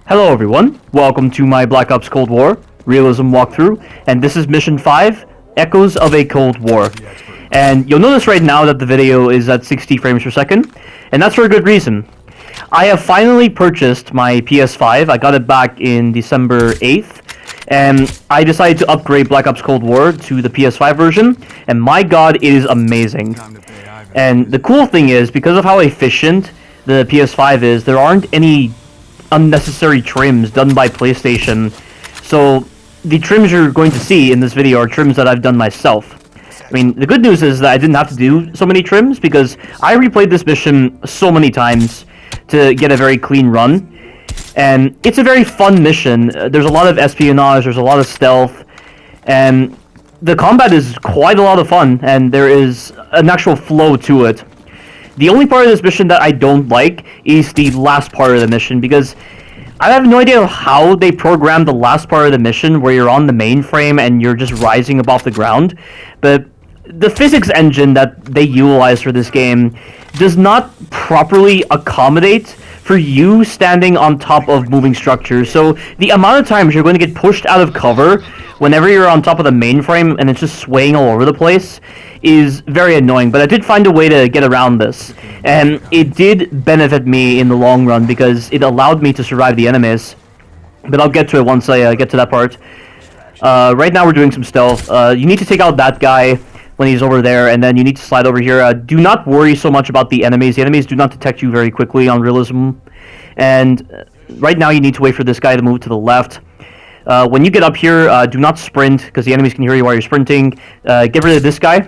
Hello everyone, welcome to my Black Ops Cold War Realism walkthrough, and this is Mission 5, Echoes of a Cold War. And you'll notice right now that the video is at 60 frames per second, and that's for a good reason. I have finally purchased my PS5, I got it back in December 8th, and I decided to upgrade Black Ops Cold War to the PS5 version, and my god, it is amazing. And the cool thing is, because of how efficient the PS5 is, there aren't any unnecessary trims done by PlayStation. So the trims you're going to see in this video are trims that I've done myself. I mean, the good news is that I didn't have to do so many trims because I replayed this mission so many times to get a very clean run. And it's a very fun mission. There's a lot of espionage, there's a lot of stealth, and the combat is quite a lot of fun, and there is an actual flow to it. The only part of this mission that I don't like is the last part of the mission, because I have no idea how they programmed the last part of the mission where you're on the mainframe and you're just rising above the ground. But the physics engine that they utilize for this game does not properly accommodate for you standing on top of moving structures. So the amount of times you're going to get pushed out of cover whenever you're on top of the mainframe and it's just swaying all over the place is very annoying, but I did find a way to get around this, and it did benefit me in the long run because it allowed me to survive the enemies. But I'll get to it once I get to that part. Right now we're doing some stealth. You need to take out that guy when he's over there, and then you need to slide over here. Do not worry so much about the enemies. The enemies do not detect you very quickly on Realism, and right now you need to wait for this guy to move to the left. When you get up here, do not sprint, because the enemies can hear you while you're sprinting. Get rid of this guy,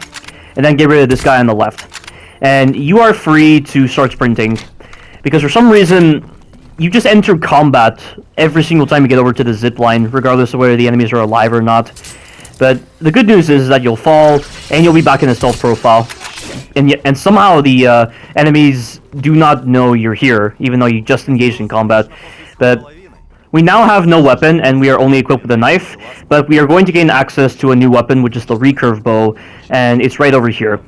and then get rid of this guy on the left. And you are free to start sprinting, because for some reason, you just enter combat every single time you get over to the zip line, regardless of whether the enemies are alive or not. But the good news is that you'll fall, and you'll be back in the stealth profile. And somehow the enemies do not know you're here, even though you just engaged in combat. But we now have no weapon, and we are only equipped with a knife, but we are going to gain access to a new weapon, which is the recurve bow, and it's right over here.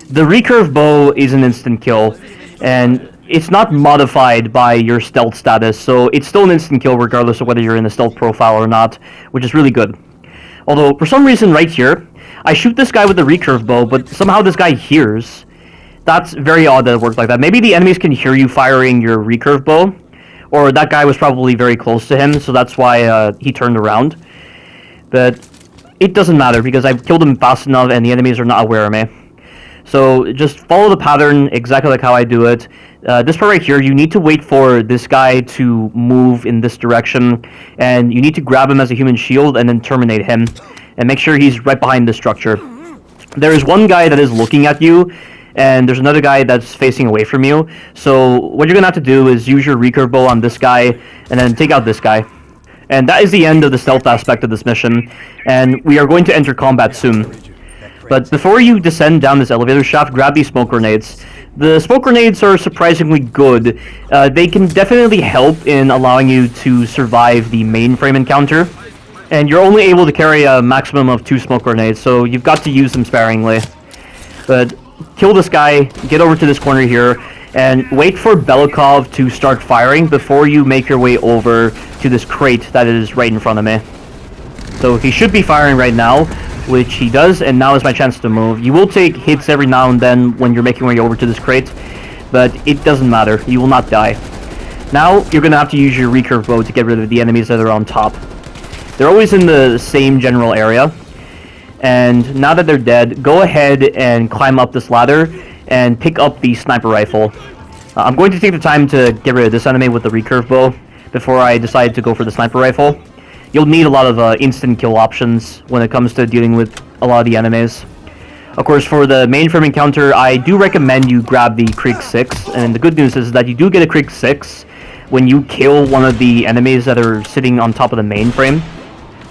The recurve bow is an instant kill, and it's not modified by your stealth status, so it's still an instant kill regardless of whether you're in the stealth profile or not, which is really good. Although, for some reason right here, I shoot this guy with the recurve bow, but somehow this guy hears. That's very odd that it worked like that. Maybe the enemies can hear you firing your recurve bow, or that guy was probably very close to him, so that's why he turned around. But it doesn't matter, because I've killed him fast enough and the enemies are not aware of me. So just follow the pattern exactly like how I do it. This part right here, you need to wait for this guy to move in this direction, and you need to grab him as a human shield and then terminate him. And make sure he's right behind this structure. There is one guy that is looking at you, and there's another guy that's facing away from you. So what you're going to have to do is use your recurve bow on this guy, and then take out this guy. And that is the end of the stealth aspect of this mission, and we are going to enter combat soon. But before you descend down this elevator shaft, grab these smoke grenades. The smoke grenades are surprisingly good. They can definitely help in allowing you to survive the mainframe encounter. And you're only able to carry a maximum of 2 smoke grenades, so you've got to use them sparingly. But kill this guy, get over to this corner here, and wait for Belikov to start firing before you make your way over to this crate that is right in front of me. So he should be firing right now, which he does, and now is my chance to move. You will take hits every now and then when you're making your way over to this crate, but it doesn't matter. You will not die. Now, you're going to have to use your recurve bow to get rid of the enemies that are on top. They're always in the same general area. And now that they're dead, go ahead and climb up this ladder and pick up the sniper rifle. I'm going to take the time to get rid of this enemy with the recurve bow before I decide to go for the sniper rifle. You'll need a lot of instant kill options when it comes to dealing with a lot of the enemies. Of course, for the mainframe encounter, I do recommend you grab the Krieg 6, and the good news is that you do get a Krieg 6 when you kill one of the enemies that are sitting on top of the mainframe.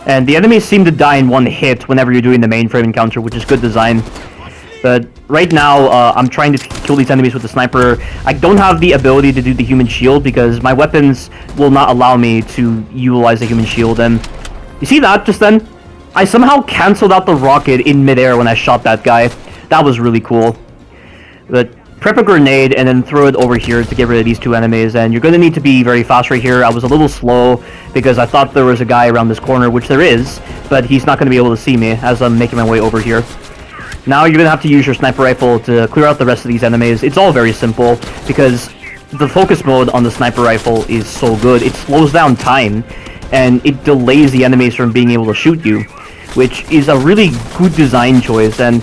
And the enemies seem to die in one hit whenever you're doing the mainframe encounter, which is good design. But right now, I'm trying to kill these enemies with the sniper. I don't have the ability to do the human shield because my weapons will not allow me to utilize the human shield. And you see that just then? I somehow canceled out the rocket in midair when I shot that guy. That was really cool. But prep a grenade and then throw it over here to get rid of these two enemies, and you're going to need to be very fast right here. I was a little slow because I thought there was a guy around this corner, which there is, but he's not going to be able to see me as I'm making my way over here. Now you're going to have to use your sniper rifle to clear out the rest of these enemies. It's all very simple because the focus mode on the sniper rifle is so good. It slows down time and it delays the enemies from being able to shoot you, which is a really good design choice. And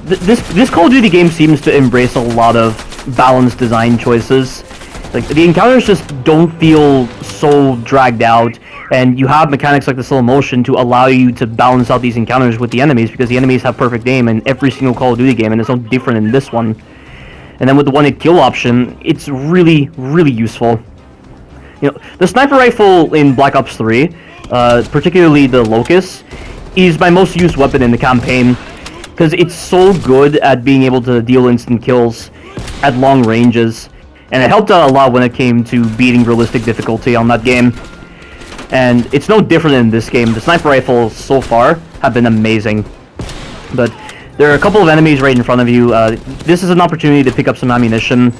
this Call of Duty game seems to embrace a lot of balanced design choices. Like, the encounters just don't feel so dragged out, and you have mechanics like the slow motion to allow you to balance out these encounters with the enemies, because the enemies have perfect aim in every single Call of Duty game, and it's no different in this one. And then with the one-hit kill option, it's really, really useful. You know, the sniper rifle in Black Ops 3, particularly the Locust, is my most used weapon in the campaign, because it's so good at being able to deal instant kills at long ranges, and it helped out a lot when it came to beating realistic difficulty on that game. And it's no different in this game. The sniper rifles so far have been amazing. But there are a couple of enemies right in front of you. This is an opportunity to pick up some ammunition.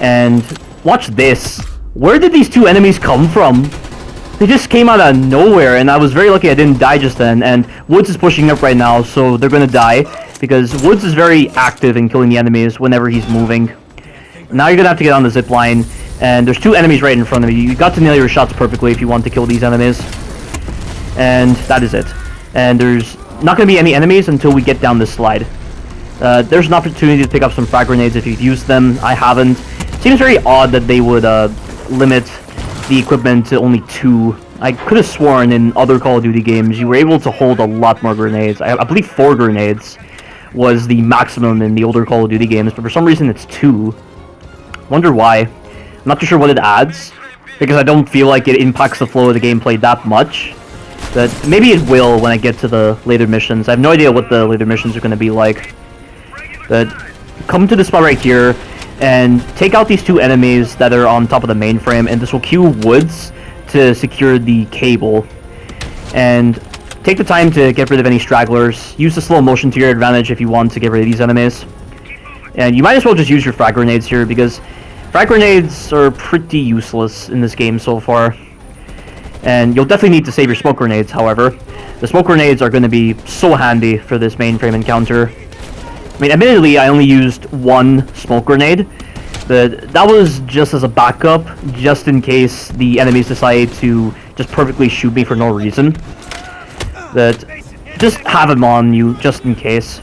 And watch this. Where did these two enemies come from? They just came out of nowhere, and I was very lucky I didn't die just then. And Woods is pushing up right now, so they're gonna die, because Woods is very active in killing the enemies whenever he's moving. Now you're gonna have to get on the zip line, and there's two enemies right in front of you. You got to nail your shots perfectly if you want to kill these enemies. And that is it. And there's not gonna be any enemies until we get down this slide. There's an opportunity to pick up some frag grenades if you've used them. I haven't. It seems very odd that they would limit the equipment to only 2. I could have sworn in other Call of Duty games you were able to hold a lot more grenades. I believe 4 grenades was the maximum in the older Call of Duty games, but for some reason it's 2. Wonder why. I'm not too sure what it adds, because I don't feel like it impacts the flow of the gameplay that much. But maybe it will when I get to the later missions. I have no idea what the later missions are going to be like. But come to this spot right here, and take out these 2 enemies that are on top of the mainframe, and this will cue Woods to secure the cable. And take the time to get rid of any stragglers. Use the slow motion to your advantage if you want to get rid of these enemies. And you might as well just use your frag grenades here, because frag grenades are pretty useless in this game so far. And you'll definitely need to save your smoke grenades, however. The smoke grenades are going to be so handy for this mainframe encounter. I mean, admittedly, I only used 1 smoke grenade, but that was just as a backup, just in case the enemies decide to just perfectly shoot me for no reason. But just have them on you, just in case.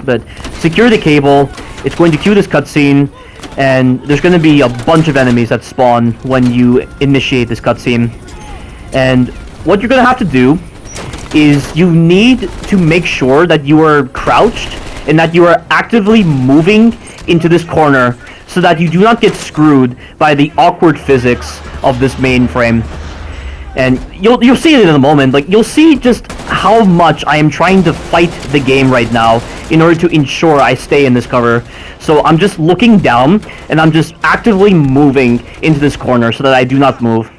But secure the cable, it's going to cue this cutscene, and there's going to be a bunch of enemies that spawn when you initiate this cutscene. And what you're going to have to do is you need to make sure that you are crouched and that you are actively moving into this corner so that you do not get screwed by the awkward physics of this mainframe. And you'll see it in a moment. Like, you'll see just how much I am trying to fight the game right now in order to ensure I stay in this cover. So I'm just looking down, and I'm just actively moving into this corner so that I do not move.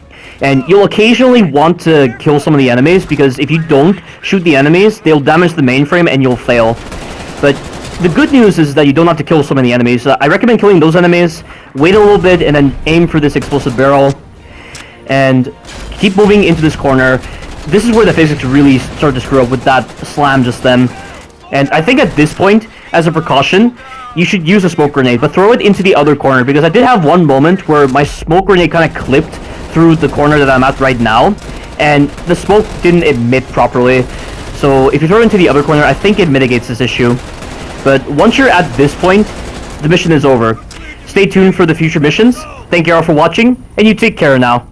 And you'll occasionally want to kill some of the enemies, because if you don't shoot the enemies, they'll damage the mainframe and you'll fail. But the good news is that you don't have to kill so many enemies. I recommend killing those enemies, wait a little bit, and then aim for this explosive barrel. And keep moving into this corner. This is where the physics really start to screw up with that slam just then. And I think at this point, as a precaution, you should use a smoke grenade, but throw it into the other corner, because I did have one moment where my smoke grenade kind of clipped through the corner that I'm at right now, and the smoke didn't emit properly. So if you throw it into the other corner, I think it mitigates this issue. But once you're at this point, the mission is over. Stay tuned for the future missions. Thank you all for watching, and you take care now.